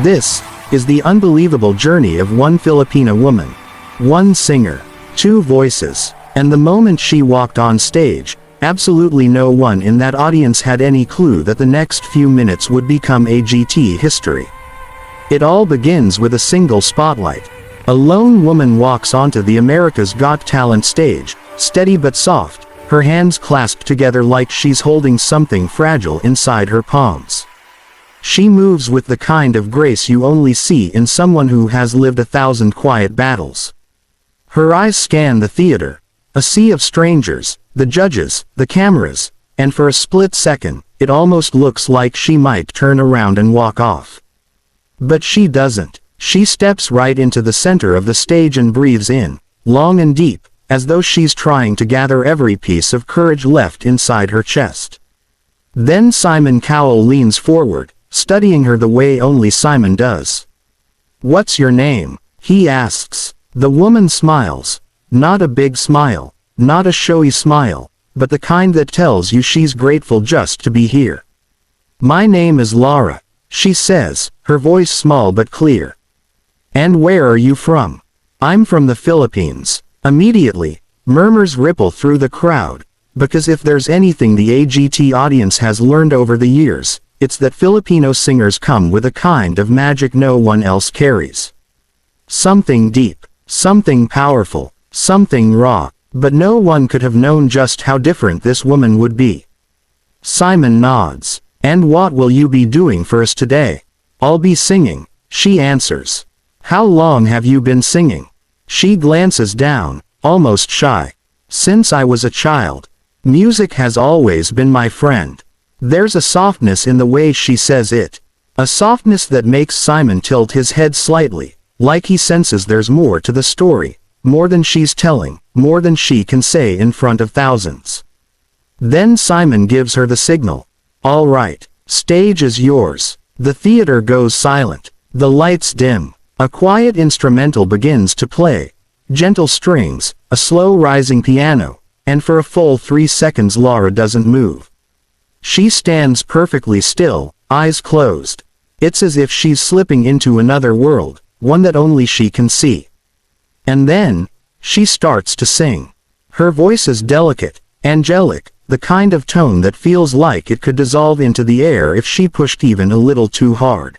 This is the unbelievable journey of one Filipina woman. One singer, two voices, and the moment she walked on stage, absolutely no one in that audience had any clue that the next few minutes would become AGT history. It all begins with a single spotlight. A lone woman walks onto the America's Got Talent stage, steady but soft, her hands clasped together like she's holding something fragile inside her palms. She moves with the kind of grace you only see in someone who has lived 1,000 quiet battles. Her eyes scan the theater, a sea of strangers, the judges, the cameras, and for a split second, it almost looks like she might turn around and walk off. But she doesn't. She steps right into the center of the stage and breathes in, long and deep, as though she's trying to gather every piece of courage left inside her chest. Then Simon Cowell leans forward, studying her the way only Simon does. "What's your name?" he asks. The woman smiles. Not a big smile, not a showy smile, but the kind that tells you she's grateful just to be here. "My name is Laura," she says, her voice small but clear. "And where are you from?" "I'm from the Philippines." Immediately, murmurs ripple through the crowd, because if there's anything the AGT audience has learned over the years, it's that Filipino singers come with a kind of magic no one else carries. Something deep, something powerful, something raw, but no one could have known just how different this woman would be. Simon nods. "And what will you be doing for us today?" "I'll be singing," she answers. "How long have you been singing?" She glances down, almost shy. "Since I was a child. Music has always been my friend." There's a softness in the way she says it. A softness that makes Simon tilt his head slightly, like he senses there's more to the story, more than she's telling, more than she can say in front of thousands. Then Simon gives her the signal. "All right, stage is yours." The theater goes silent. The lights dim. A quiet instrumental begins to play. Gentle strings, a slow rising piano, and for a full 3 seconds Laura doesn't move. She stands perfectly still, eyes closed. It's as if she's slipping into another world, one that only she can see. And then, she starts to sing. Her voice is delicate, angelic, the kind of tone that feels like it could dissolve into the air if she pushed even a little too hard.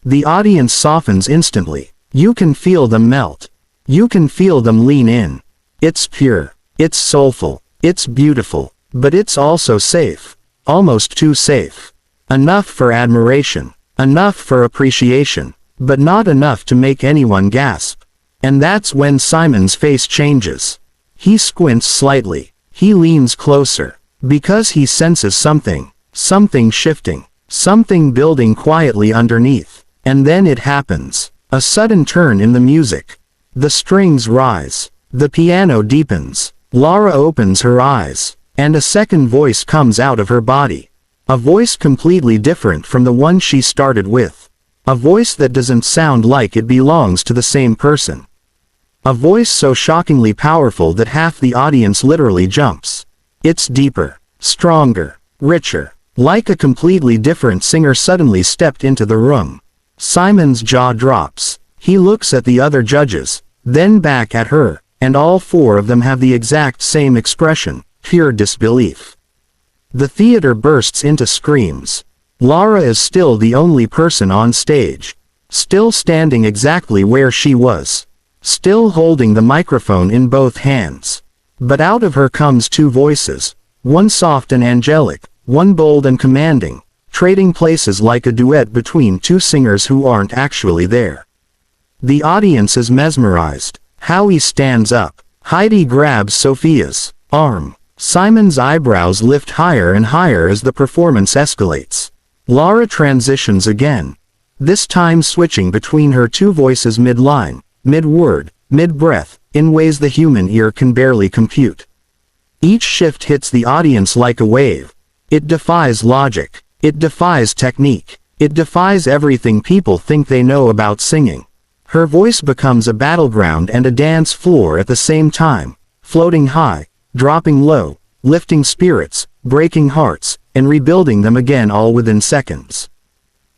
The audience softens instantly. You can feel them melt. You can feel them lean in. It's pure, it's soulful, it's beautiful, but it's also safe. Almost too safe. Enough for admiration, enough for appreciation, but not enough to make anyone gasp. And that's when Simon's face changes. He squints slightly. He leans closer, because he senses something shifting, something building quietly underneath. And then it happens. A sudden turn in the music. The strings rise. The piano deepens. Laura opens her eyes, and a second voice comes out of her body. A voice completely different from the one she started with. A voice that doesn't sound like it belongs to the same person. A voice so shockingly powerful that half the audience literally jumps. It's deeper, stronger, richer. Like a completely different singer suddenly stepped into the room. Simon's jaw drops. He looks at the other judges, then back at her, and all 4 of them have the exact same expression, pure disbelief. The theater bursts into screams. Laura is still the only person on stage. Still standing exactly where she was. Still holding the microphone in both hands. But out of her comes 2 voices, one soft and angelic, one bold and commanding, trading places like a duet between 2 singers who aren't actually there. The audience is mesmerized. Howie stands up. Heidi grabs Sophia's arm. Simon's eyebrows lift higher and higher as the performance escalates. Laura transitions again. This time switching between her 2 voices mid-line, mid-word, mid-breath, in ways the human ear can barely compute. Each shift hits the audience like a wave. It defies logic. It defies technique. It defies everything people think they know about singing. Her voice becomes a battleground and a dance floor at the same time, floating high, dropping low, lifting spirits, breaking hearts, and rebuilding them again all within seconds.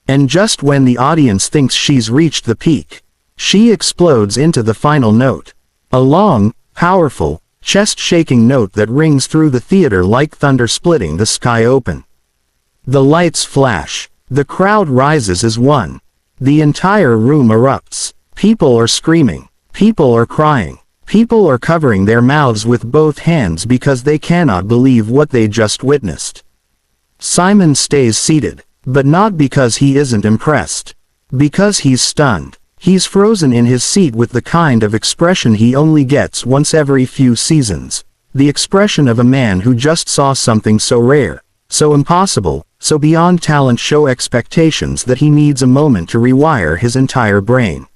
And just when the audience thinks she's reached the peak, she explodes into the final note. A long, powerful, chest-shaking note that rings through the theater like thunder splitting the sky open. The lights flash. The crowd rises as one. The entire room erupts. People are screaming. People are crying. People are covering their mouths with both hands because they cannot believe what they just witnessed. Simon stays seated, but not because he isn't impressed. Because he's stunned. He's frozen in his seat with the kind of expression he only gets once every few seasons. The expression of a man who just saw something so rare, so impossible, so beyond talent show expectations that he needs a moment to rewire his entire brain.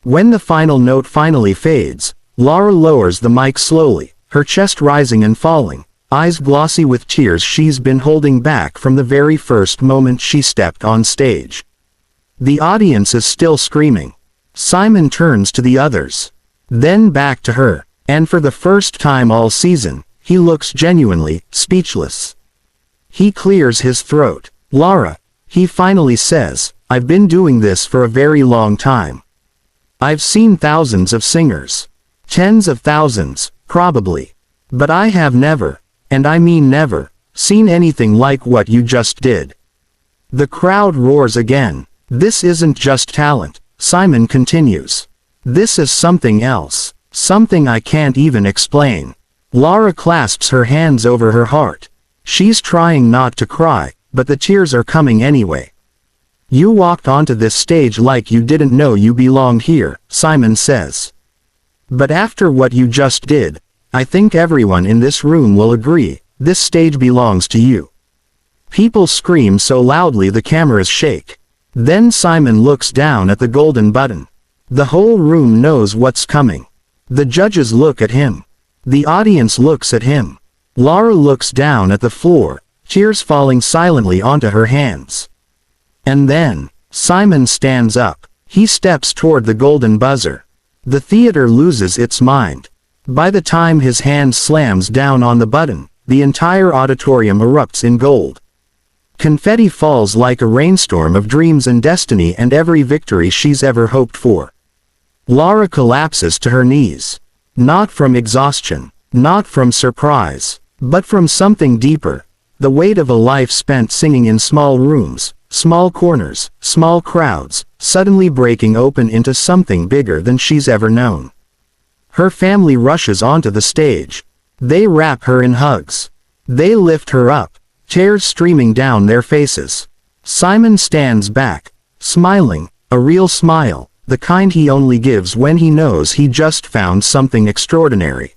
When the final note finally fades, Laura lowers the mic slowly, her chest rising and falling, eyes glossy with tears she's been holding back from the very first moment she stepped on stage. The audience is still screaming. Simon turns to the others. Then back to her, and for the first time all season, he looks genuinely speechless. He clears his throat. "Laura," he finally says, "I've been doing this for a very long time. I've seen thousands of singers. Tens of thousands, probably. But I have never, and I mean never, seen anything like what you just did." The crowd roars again. "This isn't just talent," Simon continues. "This is something else. Something I can't even explain." Laura clasps her hands over her heart. She's trying not to cry, but the tears are coming anyway. "You walked onto this stage like you didn't know you belonged here," Simon says. "But after what you just did, I think everyone in this room will agree, this stage belongs to you." People scream so loudly the cameras shake. Then Simon looks down at the golden button. The whole room knows what's coming. The judges look at him. The audience looks at him. Laura looks down at the floor, tears falling silently onto her hands. And then, Simon stands up. He steps toward the golden buzzer. The theater loses its mind. By the time his hand slams down on the button, the entire auditorium erupts in gold. Confetti falls like a rainstorm of dreams and destiny and every victory she's ever hoped for. Laura collapses to her knees. Not from exhaustion, not from surprise, but from something deeper. The weight of a life spent singing in small rooms, small corners, small crowds, suddenly breaking open into something bigger than she's ever known. Her family rushes onto the stage. They wrap her in hugs. They lift her up, tears streaming down their faces. Simon stands back, smiling, a real smile, the kind he only gives when he knows he just found something extraordinary.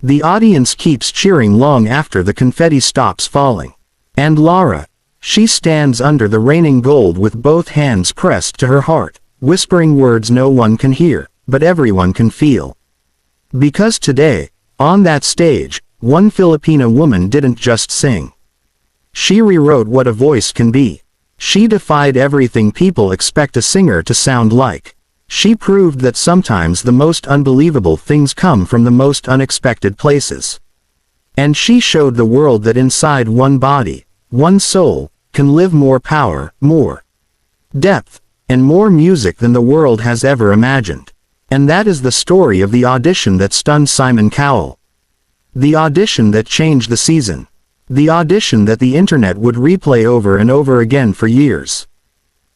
The audience keeps cheering long after the confetti stops falling. And Laura, she stands under the raining gold with both hands pressed to her heart, whispering words no one can hear, but everyone can feel. Because today, on that stage, one Filipina woman didn't just sing. She rewrote what a voice can be. She defied everything people expect a singer to sound like. She proved that sometimes the most unbelievable things come from the most unexpected places. And she showed the world that inside one body, one soul, can live more power, more depth, and more music than the world has ever imagined. And that is the story of the audition that stunned Simon Cowell. The audition that changed the season. The audition that the internet would replay over and over again for years.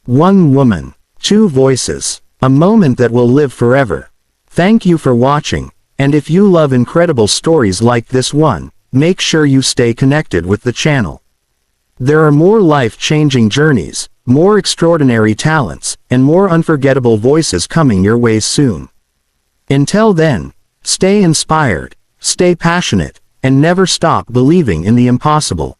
One woman, two voices, a moment that will live forever. Thank you for watching, and if you love incredible stories like this one, make sure you stay connected with the channel. There are more life-changing journeys, more extraordinary talents, and more unforgettable voices coming your way soon. Until then, stay inspired, stay passionate, and never stop believing in the impossible.